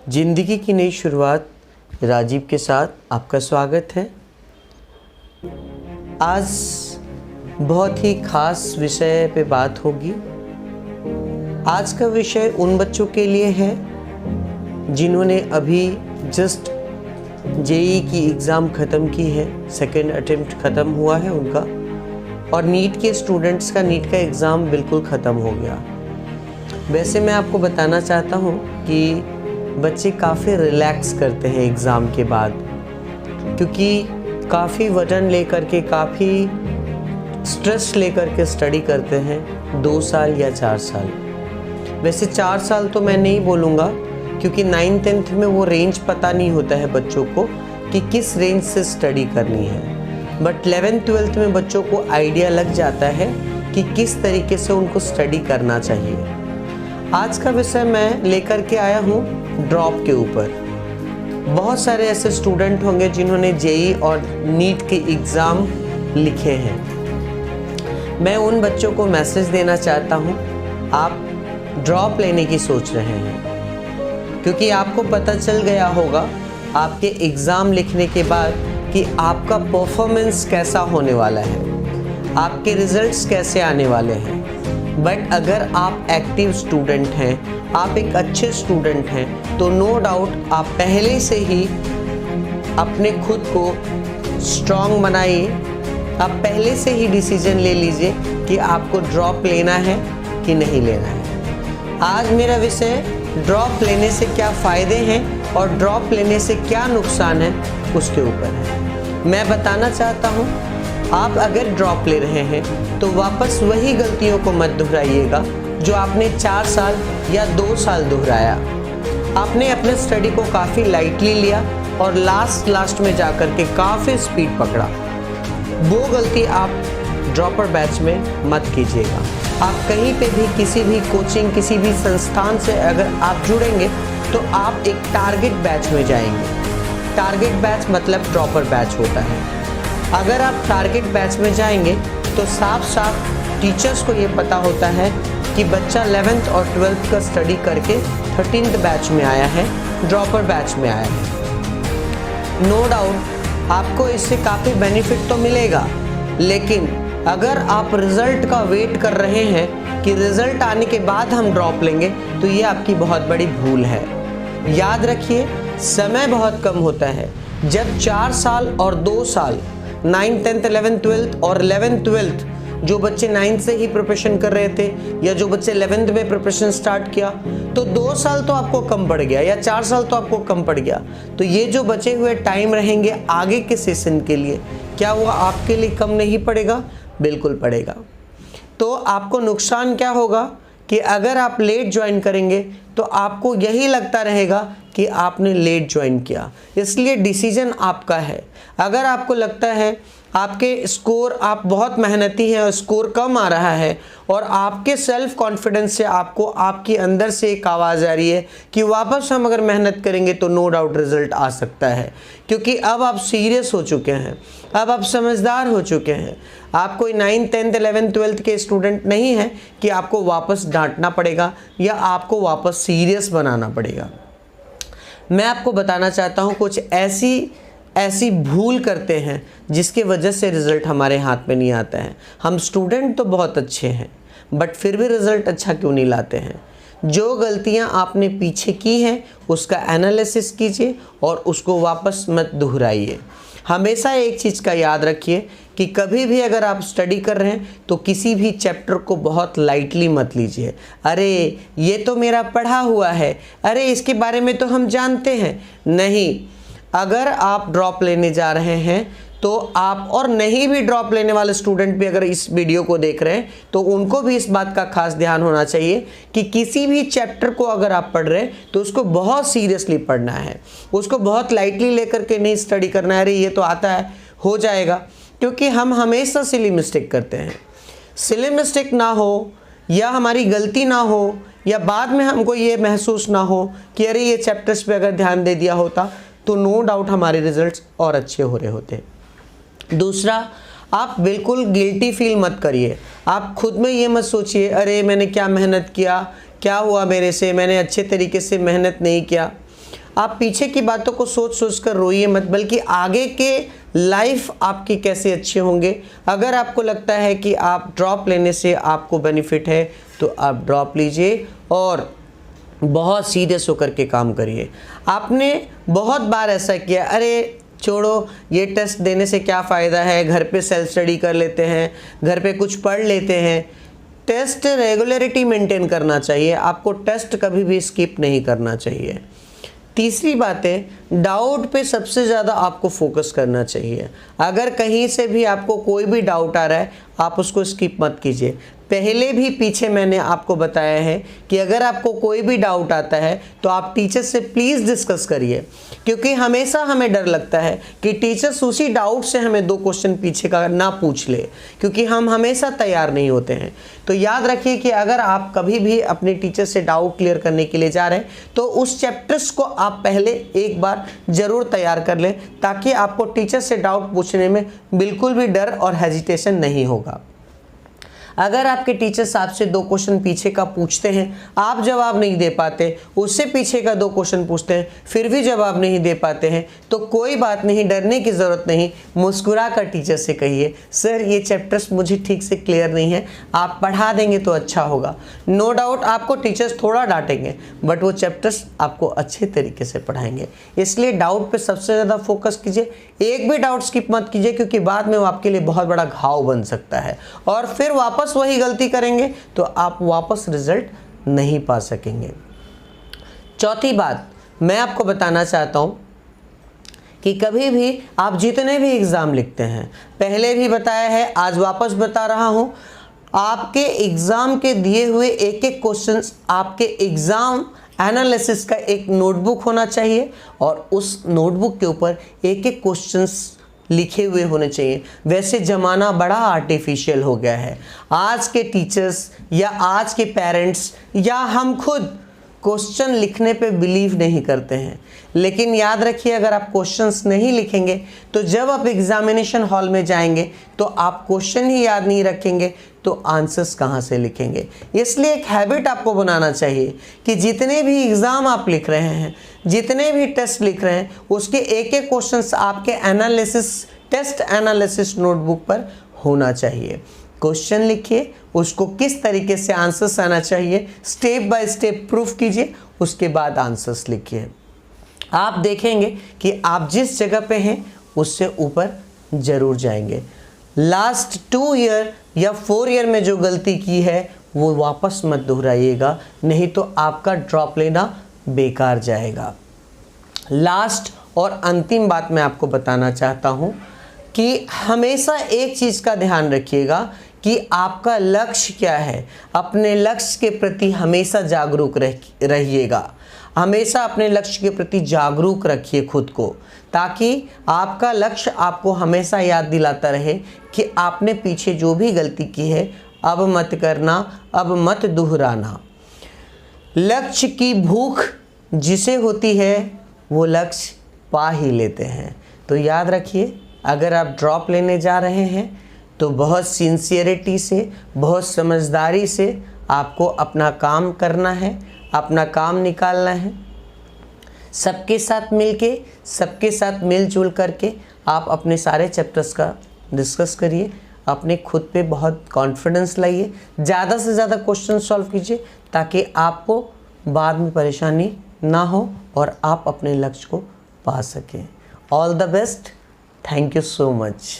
जिंदगी की नई शुरुआत राजीव के साथ आपका स्वागत है। आज बहुत ही खास विषय पे बात होगी। आज का विषय उन बच्चों के लिए है जिन्होंने अभी जस्ट जेईई की एग्ज़ाम ख़त्म की है, सेकेंड अटेम्प्ट ख़त्म हुआ है उनका, और नीट के स्टूडेंट्स का नीट का एग्ज़ाम बिल्कुल ख़त्म हो गया। वैसे मैं आपको बताना चाहता हूँ कि बच्चे काफ़ी रिलैक्स करते हैं एग्ज़ाम के बाद, क्योंकि काफ़ी वजन लेकर के, काफ़ी स्ट्रेस लेकर के स्टडी करते हैं 2 साल या 4 साल। वैसे 4 साल तो मैं नहीं बोलूँगा, क्योंकि 9th-10th में वो रेंज पता नहीं होता है बच्चों को कि किस रेंज से स्टडी करनी है, बट 11th-12th में बच्चों को आइडिया लग जाता है कि किस तरीके से उनको स्टडी करना चाहिए। आज का विषय मैं लेकर के आया हूँ ड्रॉप के ऊपर। बहुत सारे ऐसे स्टूडेंट होंगे जिन्होंने जेईई और नीट के एग्ज़ाम लिखे हैं। मैं उन बच्चों को मैसेज देना चाहता हूँ, आप ड्रॉप लेने की सोच रहे हैं, क्योंकि आपको पता चल गया होगा आपके एग्ज़ाम लिखने के बाद कि आपका परफॉर्मेंस कैसा होने वाला है, आपके रिजल्ट्स कैसे आने वाले हैं। बट अगर आप एक्टिव स्टूडेंट हैं, आप एक अच्छे स्टूडेंट हैं, तो नो डाउट आप पहले से ही अपने खुद को स्ट्रॉन्ग बनाइए। आप पहले से ही डिसीजन ले लीजिए कि आपको ड्रॉप लेना है कि नहीं लेना है। आज मेरा विषय ड्रॉप लेने से क्या फ़ायदे हैं और ड्रॉप लेने से क्या नुकसान है उसके ऊपर है। मैं बताना चाहता हूँ, आप अगर ड्रॉप ले रहे हैं तो वापस वही गलतियों को मत दोहराइएगा जो आपने 4 साल या 2 साल दोहराया। आपने अपने स्टडी को काफ़ी लाइटली लिया और लास्ट में जाकर के काफ़ी स्पीड पकड़ा। वो गलती आप ड्रॉपर बैच में मत कीजिएगा। आप कहीं पे भी, किसी भी कोचिंग, किसी भी संस्थान से अगर आप जुड़ेंगे तो आप एक टारगेट बैच में जाएंगे। टारगेट बैच मतलब ड्रॉपर बैच होता है। अगर आप टारगेट बैच में जाएंगे तो साफ टीचर्स को ये पता होता है कि बच्चा 11th और 12th का स्टडी करके 13th बैच में आया है, ड्रॉपर बैच में आया है। नो डाउट आपको इससे काफ़ी बेनिफिट तो मिलेगा, लेकिन अगर आप रिज़ल्ट का वेट कर रहे हैं कि रिज़ल्ट आने के बाद हम ड्रॉप लेंगे, तो ये आपकी बहुत बड़ी भूल है। याद रखिए, समय बहुत कम होता है। जब 4 साल और 2 साल 9th, 10th, 11th, 12th और 11th, 12th जो बच्चे 9th से ही प्रिपरेशन कर रहे थे या जो बच्चे 11th में प्रिपरेशन स्टार्ट किया, तो 2 साल तो आपको कम पड़ गया या 4 साल तो आपको कम पड़ गया। तो ये जो बचे हुए टाइम रहेंगे आगे के सेशन के लिए, क्या वो आपके लिए कम नहीं पड़ेगा? बिल्कुल पड़ेगा। तो आपको नुकसान क्या होगा कि अगर आप लेट ज्वाइन करेंगे तो आपको यही लगता रहेगा कि आपने लेट ज्वाइन किया। इसलिए डिसीजन आपका है। अगर आपको लगता है आपके स्कोर, आप बहुत मेहनती हैं और स्कोर कम आ रहा है और आपके सेल्फ कॉन्फिडेंस से आपको, आपके अंदर से एक आवाज़ आ रही है कि वापस हम अगर मेहनत करेंगे तो नो डाउट रिजल्ट आ सकता है, क्योंकि अब आप सीरियस हो चुके हैं, अब आप समझदार हो चुके हैं। आप कोई 9th, 10th, 11th, 12th के स्टूडेंट नहीं हैं कि आपको वापस डांटना पड़ेगा या आपको वापस सीरियस बनाना पड़ेगा। मैं आपको बताना चाहता हूँ, कुछ ऐसी भूल करते हैं जिसके वजह से रिज़ल्ट हमारे हाथ में नहीं आता है। हम स्टूडेंट तो बहुत अच्छे हैं, बट फिर भी रिज़ल्ट अच्छा क्यों नहीं लाते हैं? जो गलतियां आपने पीछे की हैं उसका एनालिसिस कीजिए और उसको वापस मत दोहराइए। हमेशा एक चीज़ का याद रखिए कि कभी भी अगर आप स्टडी कर रहे हैं तो किसी भी चैप्टर को बहुत लाइटली मत लीजिए। अरे ये तो मेरा पढ़ा हुआ है, अरे इसके बारे में तो हम जानते हैं। नहीं, अगर आप ड्रॉप लेने जा रहे हैं तो आप, और नहीं भी ड्रॉप लेने वाले स्टूडेंट भी अगर इस वीडियो को देख रहे हैं तो उनको भी इस बात का खास ध्यान होना चाहिए कि किसी भी चैप्टर को अगर आप पढ़ रहे हैं तो उसको बहुत सीरियसली पढ़ना है, उसको बहुत लाइटली लेकर के नहीं स्टडी करना है। अरे ये तो आता है, हो जाएगा, क्योंकि हम हमेशा सिली मिस्टेक करते हैं। सिली मिस्टेक ना हो या हमारी गलती ना हो या बाद में हमको ये महसूस ना हो कि अरे ये चैप्टर्स पे अगर ध्यान दे दिया होता तो नो डाउट हमारे रिजल्ट्स और अच्छे हो रहे होते। दूसरा, आप बिल्कुल गिल्टी फील मत करिए। आप खुद में ये मत सोचिए अरे मैंने क्या मेहनत किया, क्या हुआ मेरे से, मैंने अच्छे तरीके से मेहनत नहीं किया। आप पीछे की बातों को सोच सोच कर रोइए मत, बल्कि आगे के लाइफ आपकी कैसे अच्छे होंगे। अगर आपको लगता है कि आप ड्रॉप लेने से आपको बेनिफिट है तो आप ड्रॉप लीजिए और बहुत सीरियस होकर के काम करिए। आपने बहुत बार ऐसा किया, अरे छोड़ो ये टेस्ट देने से क्या फ़ायदा है, घर पे सेल्फ स्टडी कर लेते हैं, घर पे कुछ पढ़ लेते हैं। टेस्ट रेगुलरिटी मेंटेन करना चाहिए, आपको टेस्ट कभी भी स्किप नहीं करना चाहिए। तीसरी बात है, डाउट पे सबसे ज़्यादा आपको फोकस करना चाहिए। अगर कहीं से भी आपको कोई भी डाउट आ रहा है आप उसको स्किप मत कीजिए। पहले भी पीछे मैंने आपको बताया है कि अगर आपको कोई भी डाउट आता है तो आप टीचर्स से प्लीज़ डिस्कस करिए, क्योंकि हमेशा हमें डर लगता है कि टीचर्स उसी डाउट से हमें 2 क्वेश्चन पीछे का ना पूछ ले, क्योंकि हम हमेशा तैयार नहीं होते हैं। तो याद रखिए कि अगर आप कभी भी अपने टीचर से डाउट क्लियर करने के लिए जा रहे हैं तो उस चैप्टर्स को आप पहले एक बार ज़रूर तैयार कर लें, ताकि आपको टीचर से डाउट पूछने में बिल्कुल भी डर और हेजिटेशन नहीं होगा। अगर आपके टीचर्स आपसे 2 क्वेश्चन पीछे का पूछते हैं, आप जवाब नहीं दे पाते, उससे पीछे का 2 क्वेश्चन पूछते हैं, फिर भी जवाब नहीं दे पाते हैं, तो कोई बात नहीं, डरने की ज़रूरत नहीं। मुस्कुरा कर टीचर से कहिए, सर ये चैप्टर्स मुझे ठीक से क्लियर नहीं है, आप पढ़ा देंगे तो अच्छा होगा। नो डाउट आपको टीचर्स थोड़ा डांटेंगे, बट वो चैप्टर्स आपको अच्छे तरीके से पढ़ाएंगे। इसलिए डाउट पे सबसे ज़्यादा फोकस कीजिए, एक भी डाउट स्किप मत कीजिए, क्योंकि बाद में वो आपके लिए बहुत बड़ा घाव बन सकता है और फिर वापस वही गलती करेंगे तो आप वापस रिजल्ट नहीं पा सकेंगे। चौथी बात मैं आपको बताना चाहता हूं कि कभी भी आप जितने भी एग्ज़ाम लिखते हैं, पहले भी बताया है, आज वापस बता रहा हूं, आपके एग्ज़ाम के दिए हुए एक एक क्वेश्चंस आपके एग्ज़ाम एनालिसिस का एक नोटबुक होना चाहिए और उस नोटबुक के ऊपर एक एक क्वेश्चंस लिखे हुए होने चाहिए। वैसे ज़माना बड़ा आर्टिफिशियल हो गया है, आज के टीचर्स या आज के पेरेंट्स या हम खुद क्वेश्चन लिखने पे बिलीव नहीं करते हैं। लेकिन याद रखिए, अगर आप क्वेश्चंस नहीं लिखेंगे तो जब आप एग्जामिनेशन हॉल में जाएंगे तो आप क्वेश्चन ही याद नहीं रखेंगे तो आंसर्स कहाँ से लिखेंगे। इसलिए एक हैबिट आपको बनाना चाहिए कि जितने भी एग्ज़ाम आप लिख रहे हैं, जितने भी टेस्ट लिख रहे हैं, उसके एक एक क्वेश्चंस आपके एनालिसिस, टेस्ट एनालिसिस नोटबुक पर होना चाहिए। क्वेश्चन लिखिए, उसको किस तरीके से आंसर्स आना चाहिए स्टेप बाय स्टेप प्रूफ कीजिए, उसके बाद आंसर्स लिखिए। आप देखेंगे कि आप जिस जगह पे हैं उससे ऊपर ज़रूर जाएंगे। लास्ट 2 ईयर या 4 ईयर में जो गलती की है वो वापस मत दोहराइएगा, नहीं तो आपका ड्रॉप लेना बेकार जाएगा। लास्ट और अंतिम बात मैं आपको बताना चाहता हूँ कि हमेशा एक चीज़ का ध्यान रखिएगा कि आपका लक्ष्य क्या है। अपने लक्ष्य के प्रति हमेशा जागरूक रहिएगा, हमेशा अपने लक्ष्य के प्रति जागरूक रखिए खुद को, ताकि आपका लक्ष्य आपको हमेशा याद दिलाता रहे कि आपने पीछे जो भी गलती की है अब मत करना, अब मत दोहराना। लक्ष्य की भूख जिसे होती है वो लक्ष्य पा ही लेते हैं। तो याद रखिए, अगर आप ड्रॉप लेने जा रहे हैं तो बहुत सिंसियरिटी से, बहुत समझदारी से आपको अपना काम करना है, अपना काम निकालना है। सबके साथ मिलके, सबके साथ मिलजुल करके आप अपने सारे चैप्टर्स का डिस्कस करिए, अपने खुद पे बहुत कॉन्फिडेंस लाइए, ज़्यादा से ज़्यादा क्वेश्चन सॉल्व कीजिए, ताकि आपको बाद में परेशानी ना हो और आप अपने लक्ष्य को पा सकें। All the best, thank you so much.